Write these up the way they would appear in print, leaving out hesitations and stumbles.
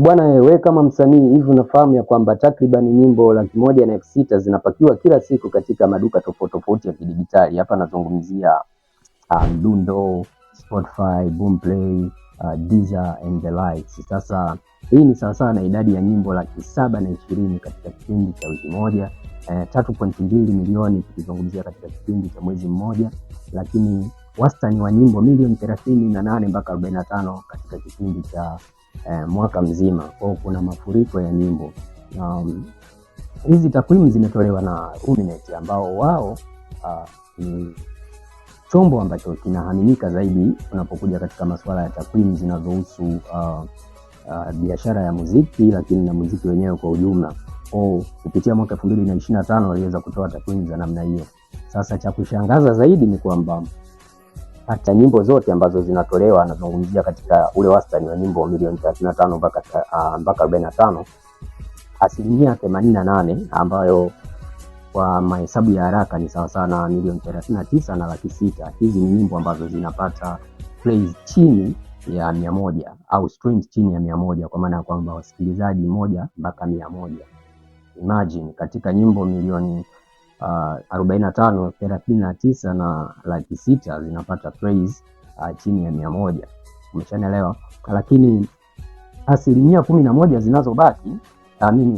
Bwana, wewe kama msanii hivi unafahamu ya kwamba takriban nyimbo 1,600,000 zinapakiwa kila siku katika maduka tofauti tofauti ya kidijitali. Hapa nazungumzia Mdundo, Spotify, Boomplay, Deezer and the likes. Sasa hii ni sawasawa na idadi ya nyimbo 720,000 katika kipindi cha wiki moja, 3.2 milioni tukizungumzia katika kipindi cha mwezi mmoja, lakini wastani wa nyimbo milioni 38 mpaka 45 katika kipindi cha mwaka mzima. Kwa kuna mafuriko ya nyimbo. Hizi takwimu zimetolewa na Luminate ambao wao ni chombo ambacho kinaaminika zaidi unapokuja katika masuala ya takwimu zinazohusu biashara ya muziki, lakini na muziki wenyewe kwa ujumla. Kupitia mwaka 2025 waliweza kutoa takwimu za namna hiyo. Sasa cha kushangaza zaidi ni kwamba hata nyimbo zote ambazo zinatolewa, anazungumzia katika ule wastani wa nyimbo milioni 35 mpaka 45, asilimia 88 ambayo kwa mahesabu ya haraka ni sawa sawa na milioni 39 na laki sita. Hizi ni nyimbo ambazo zinapata plays chini ya 100 au streams chini ya 100, kwa maana ya kwamba wasikilizaji 1 mpaka 100. Imagine katika nyimbo milioni 45, 39 na laki sita zinapata praise chini ya 100. Umeshanielewa? Lakini asilimia 11 zinazobaki,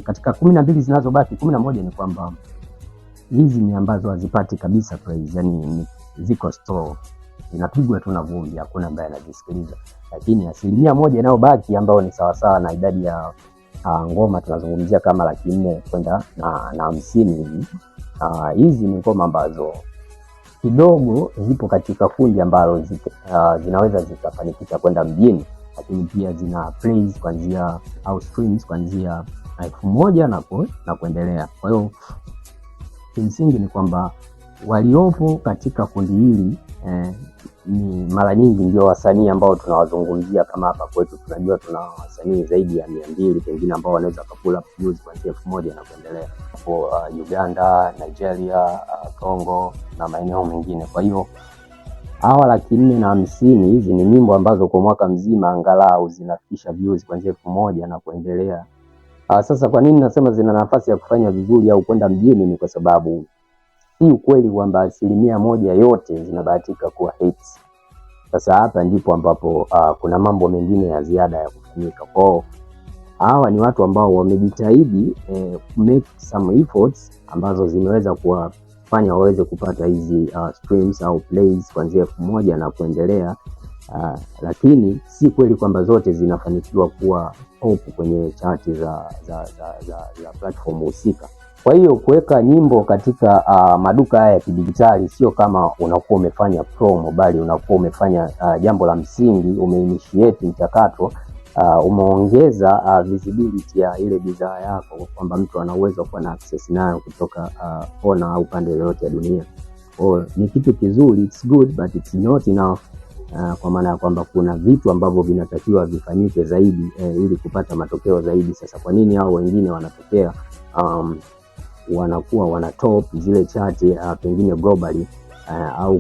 katika 12 zinazobaki, 11 ni kwamba hizi ni ambazo hazipati kabisa praise, yani ziko store, zinapigwa tu na vumbi, hakuna ambaye anazisikiliza. Lakini asilimia 1 inayobaki ambayo ni sawa sawa na idadi ya ngoma tunazungumzia kama 400,000 kwenda na 50 hivi. Hizi ni ngoma ambazo kidogo zipo katika kundi ambalo zinaweza zikafanikisha kwenda mjini, lakini pia zina plays kuanzia au streams kuanzia 1,000 na kuendelea. Kwa hiyo kimsingi ni kwamba waliopo katika kundi hili ni mara nyingi ndio wasanii ambao tunawazungumzia. Kama hapa kwetu tunajua tuna wasanii zaidi ya 200 pengine ambao wanaweza kukula views kuanzia 1,000 na kuendelea. Hapo Uganda, Nigeria, Congo na maeneo mengine. Kwa hiyo hawa 450,000 hizi ni nyimbo ambazo kwa mwaka mzima angalau zinafikisha views kuanzia 1,000 na kuendelea. Sasa kwa nini nasema zina nafasi ya kufanya vizuri au kwenda mjini? Ni kwa sababu si ukweli kwamba asilimia 1 yote zinabahatika kuwa hits. Sasa hapa ndipo ambapo kuna mambo mengine ya ziada ya kufanyika. Kwa hawa ni watu ambao wamejitahidi make some efforts ambazo zimeweza kuwafanya waweze kupata hizi streams au plays kuanzia 1,000 na kuendelea. Lakini si kweli kwamba zote zinafanikiwa kuwa top kwenye chati za platform husika. Kwa hiyo kuweka nyimbo katika maduka haya ya kidijitali sio kama unakuwa umefanya promo, bali unakuwa umefanya jambo la msingi, umeinitiate mchakato, umeongeza visibility ya ile bidhaa yako, kwamba mtu ana uwezo kuwa na access nayo kutoka kona au pande yoyote ya dunia. Ni kitu kizuri, it's good but it's not enough. Kwa maana ya kwamba kuna vitu ambavyo vinatakiwa vifanyike zaidi ili kupata matokeo zaidi. Sasa kwa nini hao wengine wanatokea wanakuwa wana top zile chati pengine globally au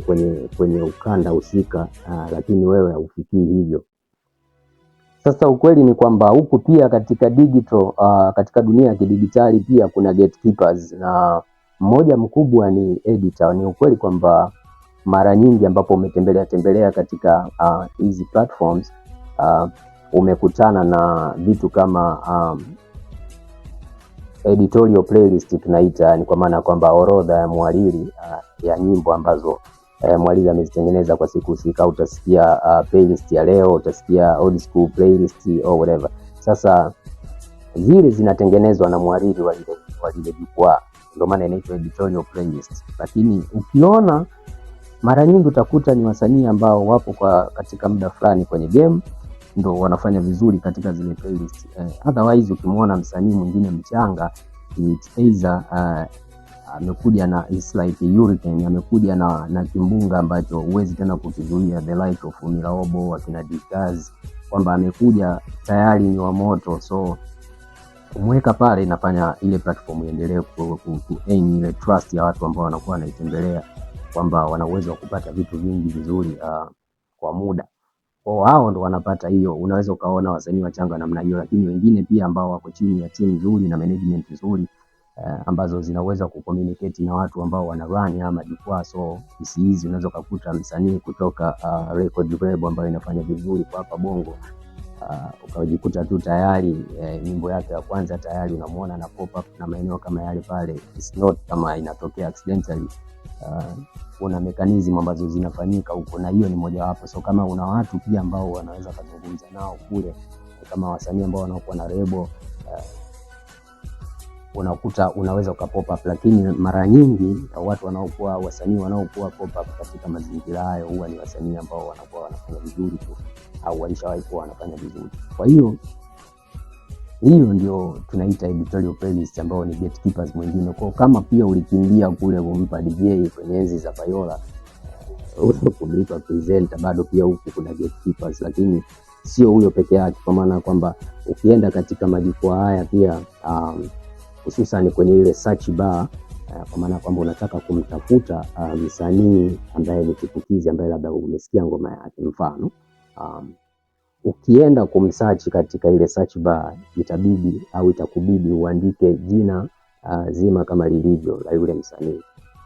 kwenye ukanda husika, lakini wewe haufikii hivyo? Sasa ukweli ni kwamba huku pia katika digital, katika dunia ya kidijitali pia kuna gatekeepers, na mmoja mkubwa ni editor. Ni ukweli kwamba mara nyingi ambapo umetembelea katika hizi platforms umekutana na vitu kama editorial playlist tunaita, ni kwa maana kwamba orodha ya mhariri ya nyimbo ambazo mhariri amezitengeneza kwa siku husika. Utasikia playlist ya leo, utasikia old school playlist or whatever. Sasa zile zinatengenezwa na mhariri wa ile jukwaa, ndio maana inaitwa editorial playlist. Lakini ukiona mara nyingi utakuta ni wasanii ambao wapo katika muda fulani kwenye game ndio wanafanya vizuri katika zile playlist. Otherwise ukimwona msanii mwingine mchanga, it's either amekuja na it's like a hurricane, amekuja na kimbunga ambacho huwezi tena kukizuia, the like of Milaobo, akina Dikaz, kwamba amekuja tayari ni wa moto. So kumweka pale inafanya ile platform iendelee kugain ile trust ya watu ambao wanakuwa wanaitembelea, kwamba wana uwezo wa kupata vitu vingi vizuri kwa muda. Kwa hao ndo wanapata hiyo. Unaweza ukaona wasanii wachanga namna hiyo, lakini wengine pia ambao wako chini ya timu nzuri na management nzuri ambazo zinaweza kucommunicate na watu ambao wana run ama jukwaa. So hizi unaweza kukuta msanii kutoka record label ambayo inafanya vizuri kwa hapa Bongo, ukajikuta tu tayari nyimbo yake ya kwanza tayari unamuona na pop up na maeneo kama yale pale. It's not kama inatokea accidentally, kuna mechanism ambazo zinafanyika huko, na hiyo ni moja wapo. So kama una watu pia ambao wanaweza kuzungumza nao kule, kama wasanii ambao wanakuwa na label, unakuta unaweza ukapop up. Lakini mara nyingi watu wanaokuwa wasanii wanaokuwa pop up katika mazingira hayo huwa ni wasanii ambao wanakuwa wanafanya vizuri tu au walishawahi kuwa wanafanya vizuri. Kwa hiyo ndio tunaita editorial playlist ambao ni gatekeepers mwingine. Kwa kama pia ulikimbia kule kumpa DJ kwenye enzi za Payola, kumlipa presenter, bado pia huku kuna gatekeepers. Lakini sio huyo peke yake, kwa maana kwamba ukienda katika majukwaa haya pia hususan kwenye ile search bar, kwa maana kwamba unataka kumtafuta msanii ambaye ni chipukizi ambaye labda umesikia ngoma yake, mfano ukienda kumsearch katika ile search bar, itabidi au itakubidi uandike jina zima kama lilivyo la yule msanii.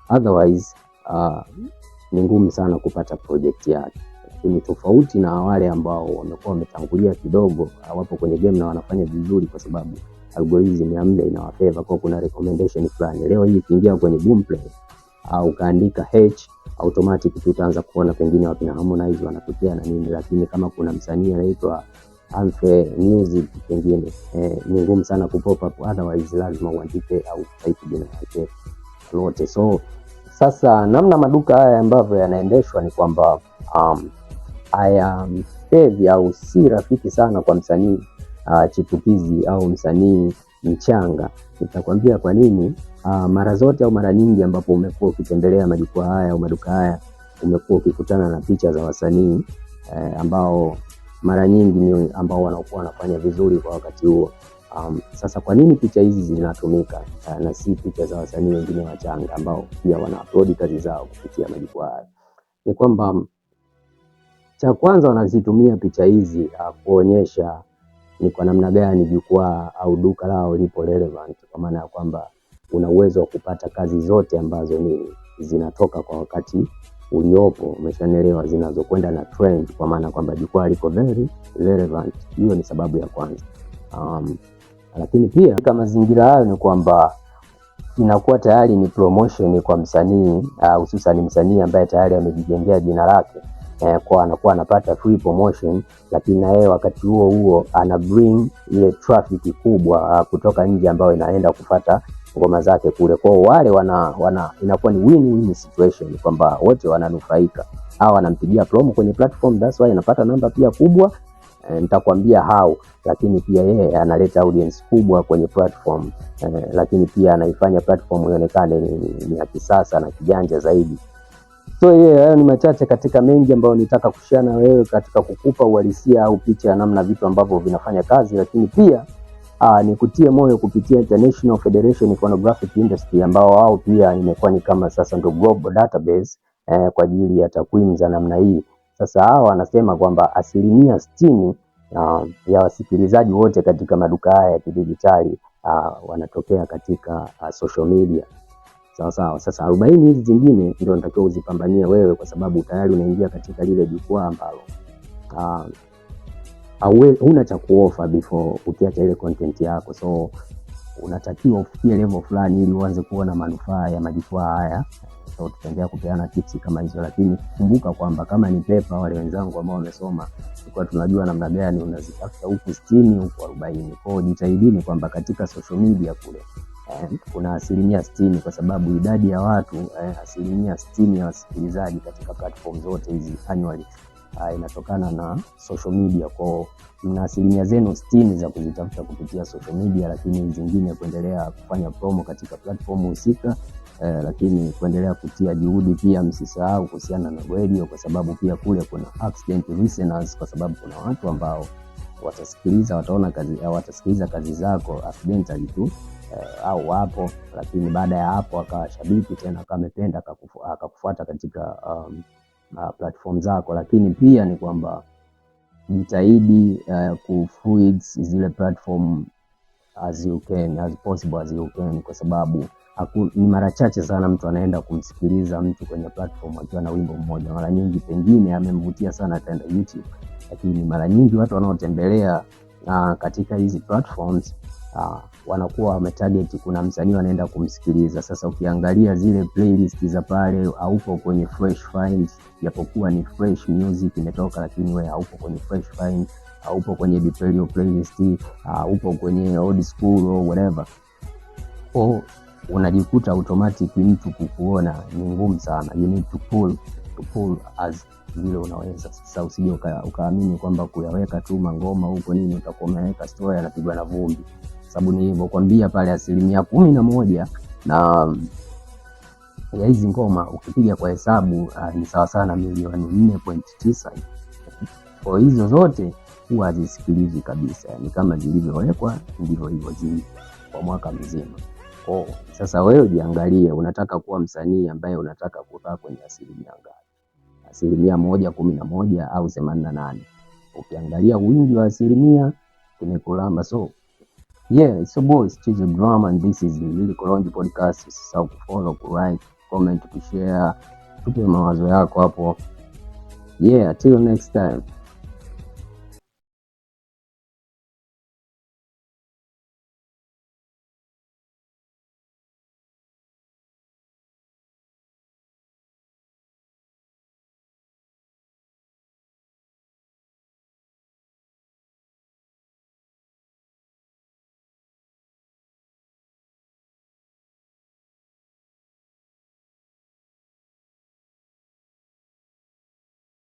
Otherwise ni ngumu sana kupata project yake. Lakini tofauti na wale ambao wamekuwa wametangulia kidogo, wapo kwenye game na wanafanya vizuri kwa sababu algorithm ya mle inawafavor, kwa kuna recommendation fulani. Leo hii ukiingia kwenye Boomplay au kaandika H, automatic tutaanza kuona pengine wakina Harmonize wanatokea na nini. Lakini kama kuna msanii anaitwa Alpha Music pengine ni ngumu sana kupop up, otherwise lazima uandike au type jina lake lote. So sasa namna maduka haya ambavyo yanaendeshwa ni kwamba haya heavy au si rafiki sana kwa msanii chipukizi au msanii mchanga. Nitakwambia kwa nini. Mara zote au mara nyingi ambapo umekuwa ukitembelea majukwaa haya au maduka haya, umekuwa ukikutana na picha za wasanii ambao mara nyingi ni ambao wanakuwa wanafanya vizuri kwa wakati huo. Sasa kwa nini picha hizi zinatumika na si picha za wasanii wengine wachanga ambao pia wana upload kazi zao kupitia majukwaa haya? Ni kwamba cha kwanza wanazitumia picha hizi kuonyesha ni kwa namna gani jukwaa au duka lao lipo relevant, kwa maana ya kwamba una uwezo wa kupata kazi zote ambazo ni zinatoka kwa wakati uliopo, umeshanielewa, zinazokwenda na trend, kwa maana kwamba jukwaa liko very relevant. Hiyo ni sababu ya kwanza. Lakini pia kama mazingira hayo ni kwamba inakuwa tayari ni promotion kwa msanii, hususan msanii ambaye tayari amejijengea jina lake, kwa anakuwa anapata free promotion. Lakini na yeye wakati huo ana bring ile traffic kubwa kutoka nje ambayo inaenda kufuata ngoma zake kule. Kwa wale inakuwa ni win-win situation, kwamba wote wananufaika. Hao wanampigia promo kwenye platform, that's why anapata namba pia kubwa, nitakwambia how. Lakini pia yeye analeta audience kubwa kwenye platform, lakini pia anaifanya platform ionekane ni ya kisasa na kijanja zaidi. So hayo ni machache katika mengi ambayo nitaka kushare na wewe katika kukupa uhalisia au picha ya namna vitu ambavyo vinafanya kazi. Lakini pia nikutie moyo kupitia International Federation Phonographic Industry, ambao wao pia imekuwa ni kama sasa ndio global database kwa ajili ya takwimu za namna hii. Sasa hao wanasema kwamba 60% ya wasikilizaji wote katika maduka haya ya kidijitali wanatokea katika social media. Sawa. Sasa 40 hizi zingine ndio unatakiwa uzipambanie wewe, kwa sababu tayari unaingia katika lile jukwaa ambalo huna cha kuofa before ukiacha ile content yako. So unatakiwa ufikie level fulani ili uanze kuona manufaa ya majukwaa haya. So tutaendelea kupeana tips kama hizo, lakini kumbuka kwamba kama ni pepa, wale wenzangu ambao wamesoma tulikuwa tunajua namna gani unazitafuta huku 60 huku 40. Kwa jitahidini kwamba katika social media kule kuna 60%, kwa sababu idadi ya watu 60% ya wasikilizaji katika platform zote hizi annually inatokana na social media. Kwa mna 60% zenu 60 za kuzitafuta kupitia social media, lakini zingine kuendelea kufanya promo katika platform husika, lakini kuendelea kutia juhudi. Pia msisahau kuhusiana na radio, kwa sababu pia kule kuna accident listeners, kwa sababu kuna watu ambao watasikiliza, wataona kazi au watasikiliza kazi zako accidentally tu, au wapo, lakini baada ya hapo akawa shabiki tena, kama amependa akakufuata katika platform zako. Lakini pia ni kwamba jitahidi kufluids zile platform as possible as you can, kwa sababu ni mara chache sana mtu anaenda kumsikiliza mtu kwenye platform akiwa na wimbo mmoja. Mara nyingi pengine amemvutia sana ataenda YouTube, lakini mara nyingi watu wanaotembelea katika hizi platforms wanakuwa wametarget kuna msanii wanaenda kumsikiliza. Sasa ukiangalia zile playlist za pale, haupo kwenye fresh finds, japokuwa ni fresh music imetoka, lakini wewe haupo kwenye fresh find, haupo kwenye detail playlist, haupo kwenye old school or whatever. Unajikuta automatic mtu kukuona ni ngumu sana. You need to pull as vile unaweza. Sasa usije ukaamini kwamba kuyaweka tu mangoma huko nini utakuwa umeweka story anapigwa na vumbi, sababu nilivyokuambia pale 11% na ya hizi ngoma ukipiga kwa hesabu ni sawa sana milioni 4.9. Kwa hizo zote huwa hazisikilizwi kabisa, ni kama zilivyowekwa ndivyo hivyo zili kwa mwaka mzima. Sasa wewe jiangalie, unataka kuwa msanii ambaye unataka kukaa kwenye asilimia ngapi? 1, 11 au 88? Ukiangalia wingi wa asilimia tumekulamba. So yeah, it's a boy Stizo Drama, and this is the Lyrical Lounge Podcast. Usisahau kufollow, kulike, comment, kushare, tupe mawazo yako hapo. Yeah, till next time.